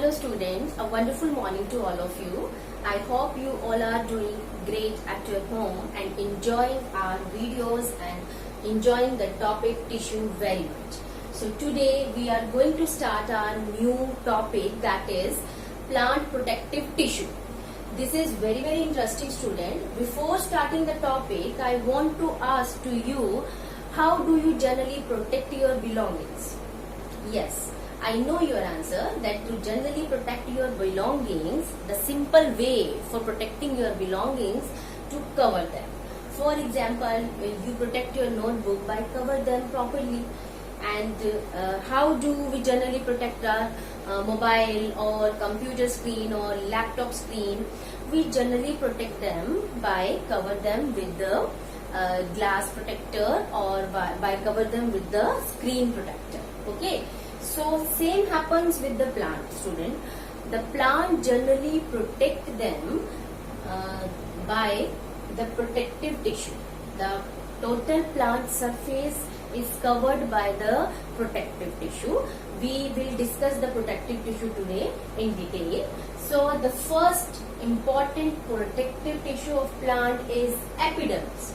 Hello students, a wonderful morning to all of you. I hope you all are doing great at your home and enjoying our videos and enjoying the topic tissue very much. So today we are going to start our new topic, that is plant protective tissue. This is very interesting student. Before starting the topic, I want to ask to you, how do you generally protect your belongings? Yes, I know your answer, that to generally protect your belongings, the simple way for protecting your belongings to cover them. For example, you protect your notebook by cover them properly. And how do we generally protect our mobile or computer screen or laptop screen? We generally protect them by cover them with the glass protector or by cover them with the screen protector. Okay. So same happens with the plant, student. The plant generally protect them by the protective tissue. The total plant surface is covered by the protective tissue. We will discuss the protective tissue today in detail. So the first important protective tissue of plant is epidermis.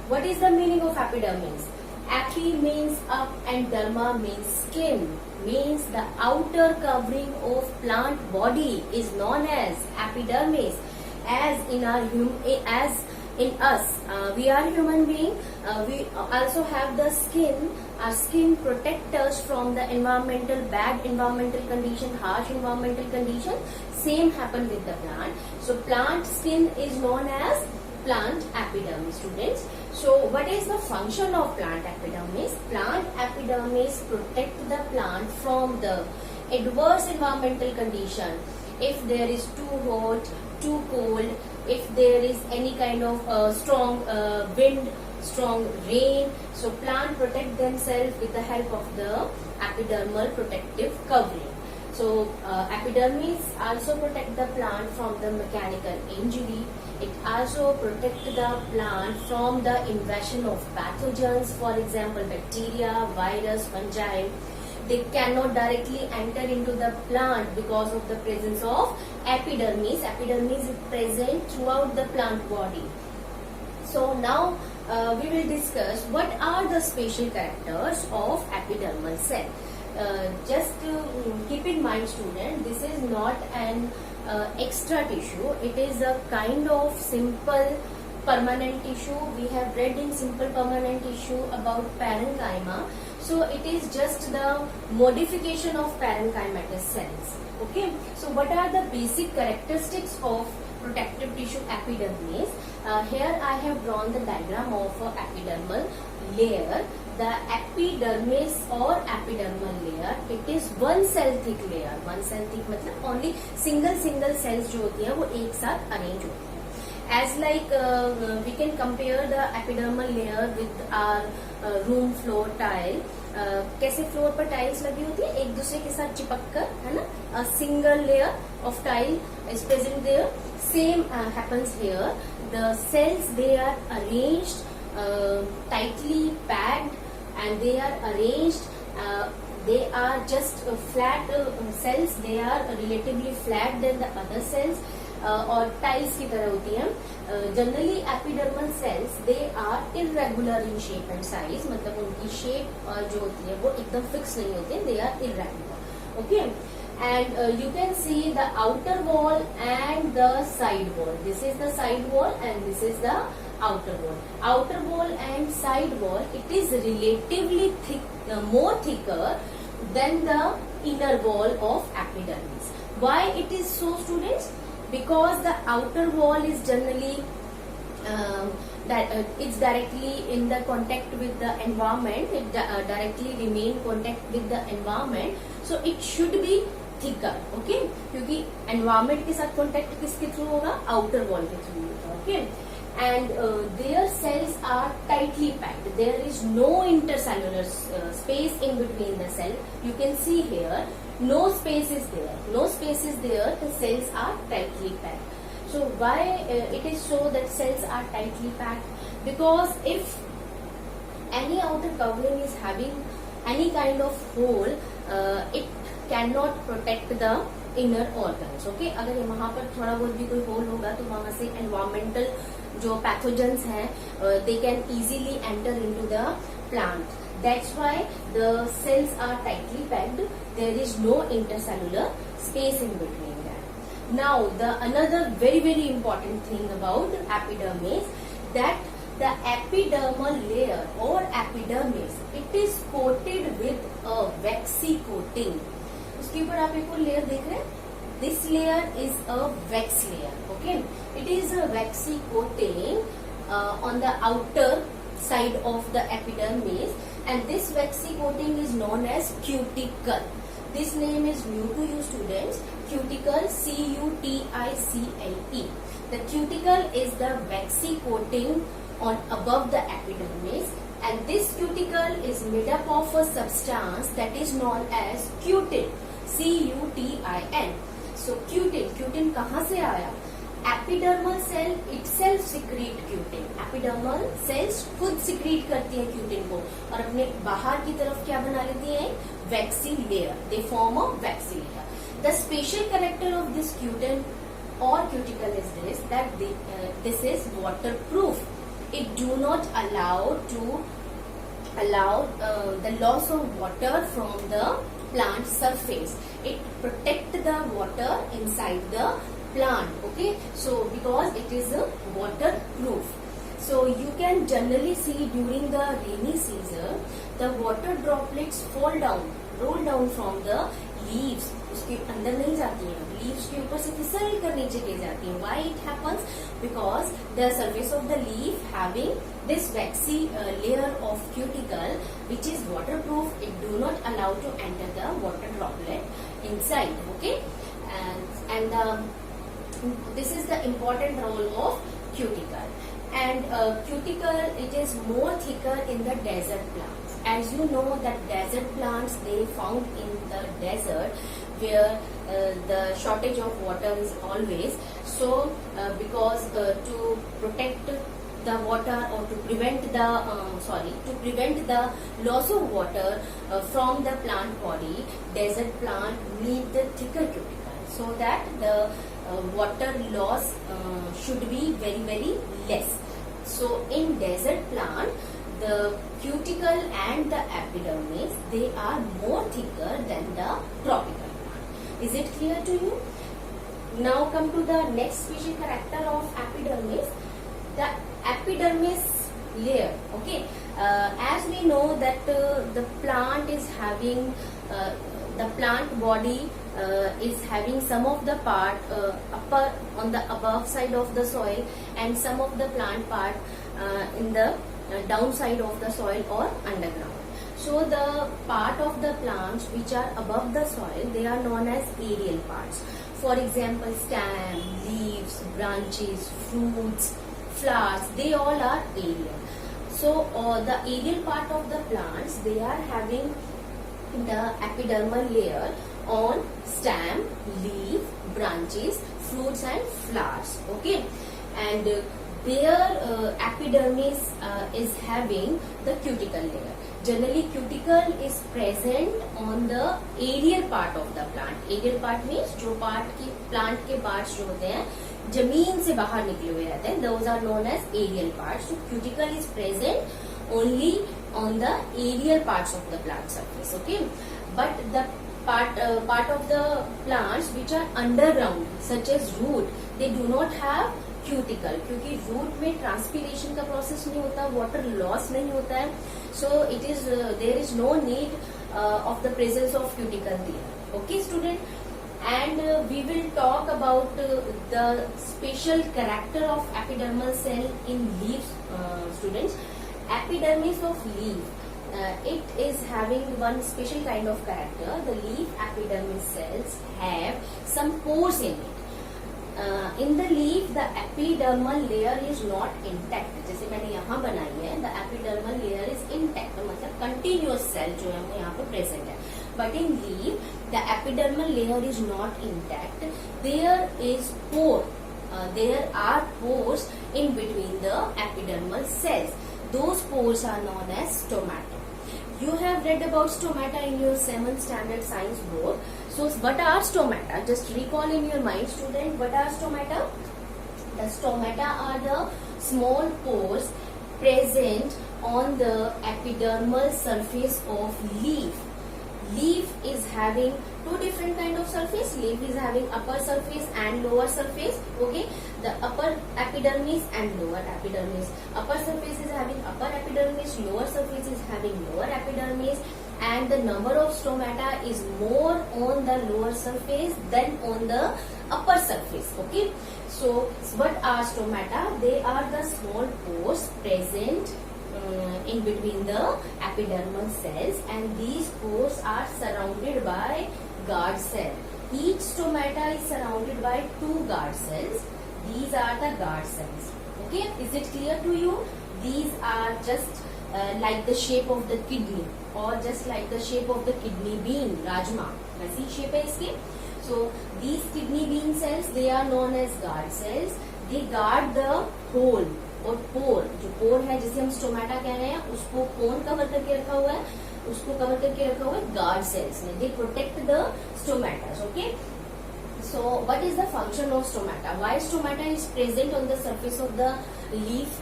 What is the meaning of epidermis? Epi means up and derma means skin, means the outer covering of plant body is known as epidermis. As in us, we are human being. We also have the skin. Our skin protects us from the bad environmental condition, harsh environmental condition. Same happen with the plant. So plant skin is known as plant epidermis, students. So what is the function of plant epidermis? Plant epidermis protect the plant from the adverse environmental condition. If there is too hot, too cold, if there is any kind of strong wind, strong rain, so plant protect themselves with the help of the epidermal protective covering. So epidermis also protect the plant from the mechanical injury. It also protects the plant from the invasion of pathogens, for example bacteria, virus, fungi. They cannot directly enter into the plant because of the presence of epidermis. Epidermis is present throughout the plant body. So now we will discuss what are the special characters of epidermal cell. Just keep in mind, student, this is not an extra tissue. It is a kind of simple permanent tissue. We have read in simple permanent tissue about parenchyma. So it is just the modification of parenchymatous cells. Okay. So what are the basic characteristics of protective tissue epidermis? Here I have drawn the diagram of epidermal layer. The epidermis or epidermal layer, it is one cell thick layer. One cell thick मतलब only single cells जो होती हैं वो एक साथ arrange होती हैं. As like we can compare the epidermal layer with our room floor tile. कैसे फ्लोर पर टाइल्स लगी होती है एक दूसरे के साथ चिपक कर, है ना? A single layer of tile is present there. Same happens here. The cells, they are arranged tightly packed and they are arranged. They are just flat cells. They are relatively flat than the other cells. और tiles की तरह होती हैं. Generally epidermal cells they are irregular in shape and size, मतलब उनकी shape जो होती है वो एकदम फिक्स नहीं होती है. They are irregular. Okay. And you can see the outer wall and the side wall. This is the side wall and this is the outer wall. Outer wall and side wall, it is relatively thick, more thicker than the inner wall of epidermis. Why it is so, students? Because the outer wall is generally it's directly in the contact with the environment. It directly remain contact with the environment. So it should be thicker. Okay? क्योंकि environment के साथ contact किसके through होगा? Outer wall के through होगा. Okay? And their cells are tightly packed. There is no intercellular space in between the cell. You can see here, no space is there. No space is there. The cells are tightly packed. So why it is so that cells are tightly packed? Because if any outer covering is having any kind of hole, it cannot protect the inner organs. Okay, अगर वहां पर थोड़ा बहुत भी कोई whole होगा तो वहां से एनवायरमेंटल जो पैथोजेंस हैं they can easily enter into the plant. That's why the cells are tightly packed. There is no intercellular space in between that. Now, the another very important thing about epidermis, that the epidermal layer or epidermis, it is coated with a waxy coating. उसके ऊपर आप एक और layer देख रहे हैं. This layer is a wax layer. Okay, it is a waxy coating on the outer side of the epidermis, and this waxy coating is known as cuticle. This name is new to you students. Cuticle, C-U-T-I-C-L-E. The cuticle is the waxy coating on above the epidermis, and this cuticle is made up of a substance that is known as cutin. C-U-T-I-N. So cutin कहाँ से आया? Epidermal cell itself secrete cutin. Epidermal cells खुद secrete करती हैं cutin को और अपने बाहर की तरफ क्या बना लेती हैं? Waxy layer. They form a waxy layer. The special character of this cutin और cuticle is this that this is water proof. It do not allow the loss of water from the plant surface. It protect the water inside the plant. Okay, so because it is a waterproof, so you can generally see during the rainy season the water droplets roll down from the leaves. उसके अंदर नहीं जाती हैं, leaves के ऊपर से फिसल कर नीचे गिर जाती हैं. Why it happens? Because the surface of the leaf having this waxy layer of cuticle which is waterproof. It do not allow to enter the water droplet inside. Okay, and this is the important role of cuticle. And cuticle, it is more thicker in the desert plants. As you know that desert plants, they found in the desert where the shortage of water is always. So because to protect the water or to prevent the loss of water from the plant body, desert plant need the thicker cuticle so that the water loss should be very less. So in desert plant, the cuticle and the epidermis, they are more thicker than the tropical plant. Is it clear to you? Now come to the next special character of epidermis, the epidermis layer. Okay, as we know that the plant is having the plant body is having some of the part upper on the above side of the soil and some of the plant part in the downside of the soil or underground. So the part of the plants which are above the soil, they are known as aerial parts. For example, stem, leaves, branches, fruits, flowers, they all are aerial. So the aerial part of the plants, they are having the epidermal layer on stem, leaf, branches, fruits and flowers. Okay, and their epidermis is having the cuticle layer. Generally cuticle is present on the aerial part of the plant. Aerial part means जो part की plant के parts जो होते हैं जमीन से बाहर निकले हुए रहते हैं, those are known as aerial parts. So cuticle is present only on the aerial parts of the plant surface. Okay, but the part of the plants which are underground such as root, they do not have cuticle क्योंकि root में transpiration का process नहीं होता, water loss नहीं होता है. So it is there is no need of the presence of cuticle there. Okay student, and we will talk about the special character of epidermal cell in leaves. Students, epidermis of leaf, it is having one special kind of character. The leaf epidermis cells have some pores in it. In the leaf, the epidermal layer is not intact. जैसे मैंने यहाँ बनाई है, the epidermal layer is intact, तो मतलब continuous cell जो है वो यहाँ पे present है. But in leaf, the epidermal layer is not intact. There is pore. There are pores in between the epidermal cells. Those pores are known as stomata. You have read about stomata in your 7th standard science book. So what are stomata? Just recall in your mind, student, what are stomata? The stomata are the small pores present on the epidermal surface of leaf. Leaf is having two different kind of surface. Leaf is having upper surface and lower surface. Okay, the upper epidermis and lower epidermis. Upper surface is having upper epidermis, lower surface is having lower epidermis, and the number of stomata is more on the lower surface than on the upper surface. Okay, so what are stomata? They are the small pores present in between the epidermal cells, and these pores are surrounded by guard cell. Each stomata is surrounded by two guard cells. These are the guard cells. Okay, is it clear to you? These are just like the shape of the kidney, or just like the shape of the kidney bean, rajma. वैसी shape है इसकी. So these kidney bean cells, they are known as guard cells. They guard the hole और पोर. जो पोर है जिसे हम stomata कह रहे हैं, उसको कौन कवर करके रखा हुआ है? उसको कवर करके रखा हुआ है गार्ड सेल्स ने. They protect the stomatas. Okay, so what is the function of stomata? Why stomata is present on the surface of the leaf?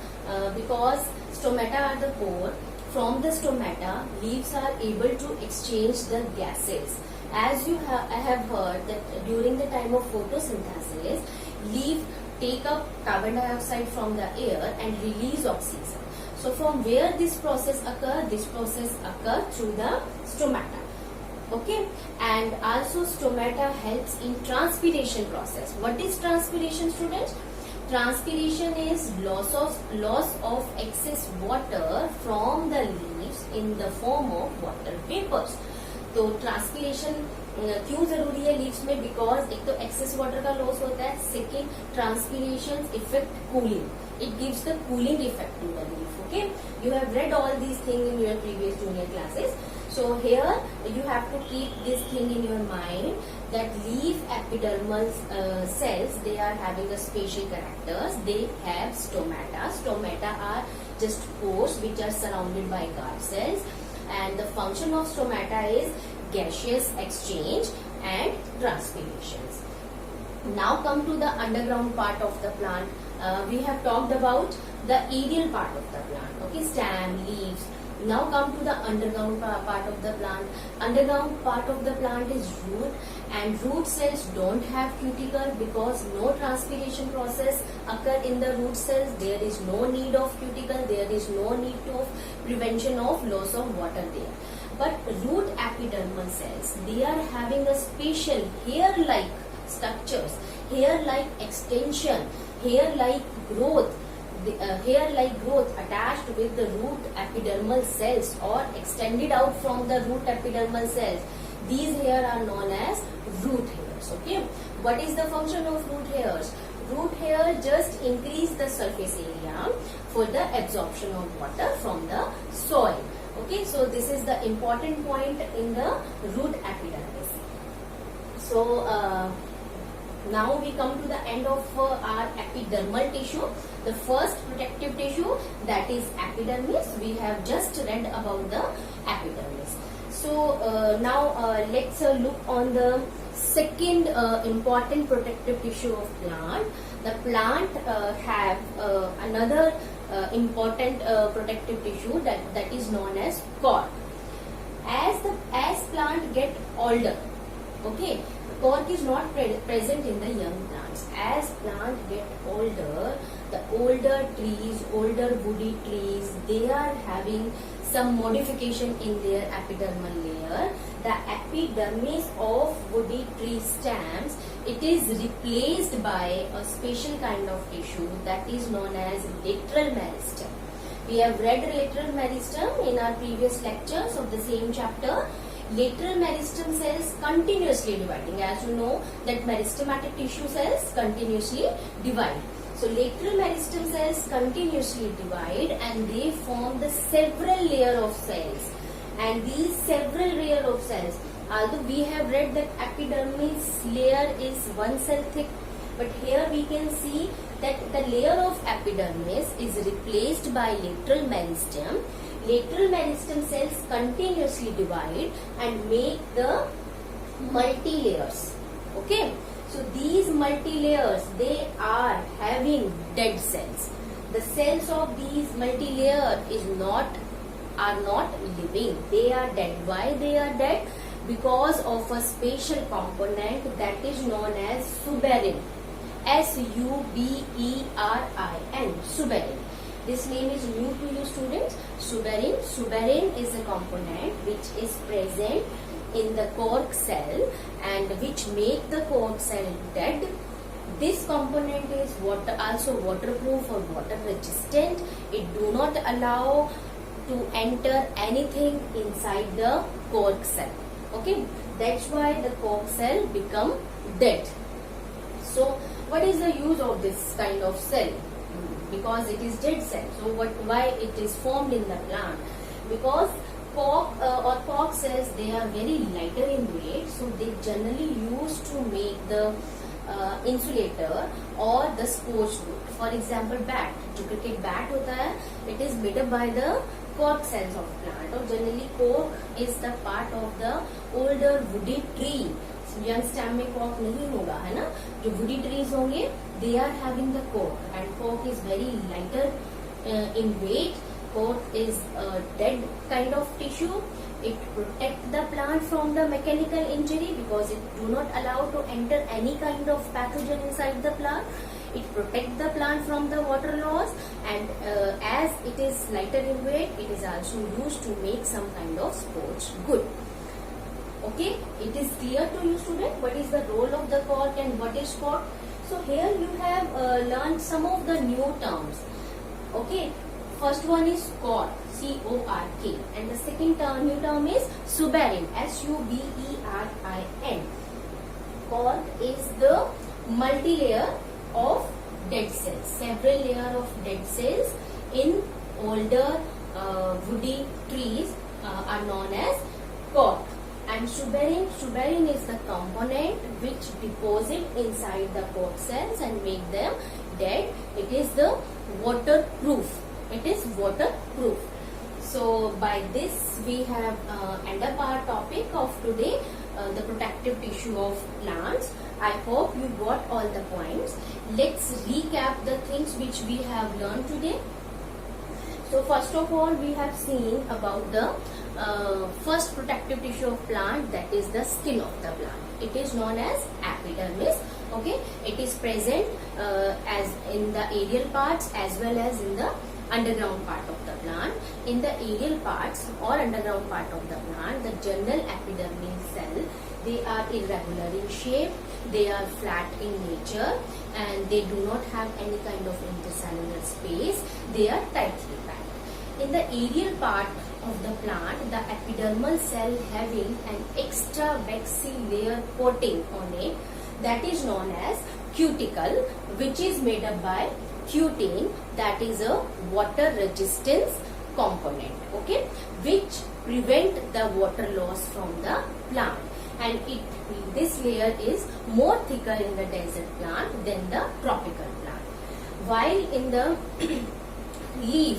Because stomata are the pore. From the stomata, leaves are able to exchange the gases. As you I have heard that during the time of photosynthesis, leaf take up carbon dioxide from the air and release oxygen. So from where this process occur? This process occur through the stomata. Okay, and also stomata helps in transpiration process. What is transpiration, students? Transpiration is loss of excess water from the leaves in the form of water vapors. तो transpiration क्यों जरूरी है leaves में? Because एक तो excess water का loss होता है, second transpiration effect cooling. It gives the cooling effect to the leaf. Okay, you have read all these things in your previous junior classes. So here you have to keep this thing in your mind that leaf epidermal cells, they are having a special characters. They have stomata. Stomata are just pores which are surrounded by guard cells, and the function of stomata is gaseous exchange and transpirations. Now come to the underground part of the plant. We have talked about the aerial part of the plant. Okay, stem, leaves. Now come to the underground part of the plant. Underground part of the plant is root, and root cells don't have cuticle because no transpiration process occur in the root cells. There is no need of cuticle. There is no need of prevention of loss of water there. But root epidermal cells, they are having a special hair-like structures, hair-like extension, hair-like growth. Hair-like growth attached with the root epidermal cells or extended out from the root epidermal cells. These hair are known as root hairs. Okay, what is the function of root hairs? Root hair just increase the surface area for the absorption of water from the soil. Okay, so this is the important point in the root epidermis. So now we come to the end of our epidermal tissue. The first protective tissue, that is epidermis. We have just read about the epidermis. So now let's look on the second important protective tissue of plant. The plant have another important protective tissue that is known as cork. As plant get older, okay, cork is not present in the young plants. As plant get older, the older trees, older woody trees, they are having some modification in their epidermal layer. The epidermis of woody tree stems, it is replaced by a special kind of tissue that is known as lateral meristem. We have read lateral meristem in our previous lectures of the same chapter. Lateral meristem cells continuously dividing. As you know that meristematic tissue cells continuously divide. So lateral meristem cells continuously divide and they form the several layer of cells. And these several layer of cells, although we have read that epidermis layer is one cell thick, but here we can see that the layer of epidermis is replaced by lateral meristem. lateral meristem cells continuously divide and make the multi-layers. Okay, so these multi-layers, they are having dead cells. The cells of these multi-layer are not living, they are dead. Why they are dead? Because of a special component that is known as suberin. S-U-B-E-R-I-N, suberin. This name is new to you students. Suberin. Suberin is a component which is present in the cork cell and which make the cork cell dead. This component is also waterproof or water resistant. It do not allow to enter anything inside the cork cell. Okay, that's why the cork cell become dead. So what is the use of this kind of cell? Because it is dead cell. So why it is formed in the plant? Because cork cells, they are very lighter in weight, so they generally used to make the insulator or the sports wood. For example, bat, जो cricket bat होता है, it is made up by the cork cells of plant. और generally cork is the part of the older woody tree. Young stem में cork नहीं होगा, है ना? जो woody trees होंगे, they are having the cork, and cork is very lighter in weight. Cork is a dead kind of tissue. It protects the plant from the mechanical injury because it do not allow to enter any kind of pathogen inside the plant. It protects the plant from the water loss, and as it is lighter in weight, it is also used to make some kind of sports good. Okay, it is clear to you student what is the role of the cork and what is cork. So here you have learned some of the new terms. Okay, first one is cork, C-O-R-K, and the second new term is suberin, S-U-B-E-R-I-N. Cork is the multi-layer of dead cells, several layers of dead cells in older woody trees are known as cork. And suberin is the component which deposit inside the cork cells and make them dead. It is the waterproof. It is waterproof. So by this we have end up our topic of today, the protective tissue of plants. I hope you got all the points. Let's recap the things which we have learned today. So first of all, we have seen about the first protective tissue of plant, that is the skin of the plant. It is known as epidermis. Okay, it is present as in the aerial parts as well as in the underground part of the plant. In the aerial parts or underground part of the plant, the general epidermal cell, they are irregular in shape, they are flat in nature, and they do not have any kind of intercellular space. They are tightly packed. In the aerial part of the plant, the epidermal cell having an extra waxy layer coating on it, that is known as cuticle, which is made up by cutin, that is a water resistance component, okay, which prevent the water loss from the plant, and this layer is more thicker in the desert plant than the tropical plant. While in the leaf,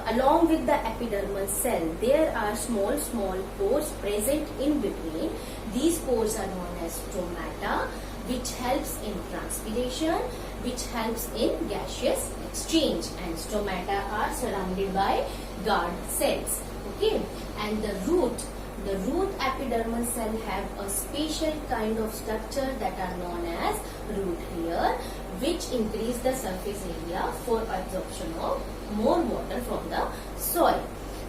along with the epidermal cell, there are small pores present in between. These pores are known as stomata, which helps in transpiration, which helps in gaseous exchange, and stomata are surrounded by guard cells. Okay, and the root epidermal cell have a special kind of structure that are known as root hair, which increase the surface area for absorption of more water from the soil.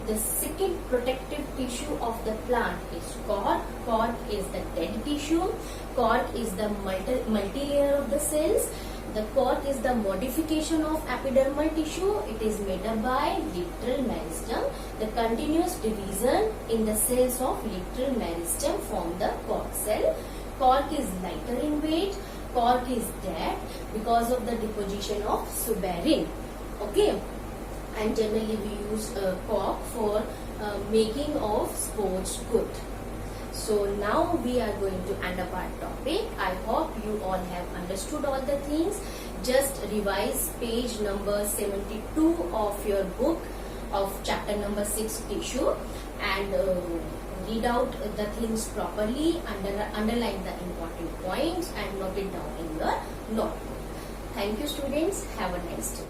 The second protective tissue of the plant is cork. Cork is the dead tissue. Cork is the multi-layer of the cells. The cork is the modification of epidermal tissue. It is made up by lateral meristem. The continuous division in the cells of lateral meristem form the cork cell. Cork is lighter in weight. Cork is dead because of the deposition of suberin. Okay, and generally we use cork for making of sports good. So now we are going to end up our topic. I hope you all have understood all the things. Just revise page number 72 of your book of chapter number 6 tissue, and read out the things properly, underline the important points and note it down in your notebook. Thank you students. Have a nice day.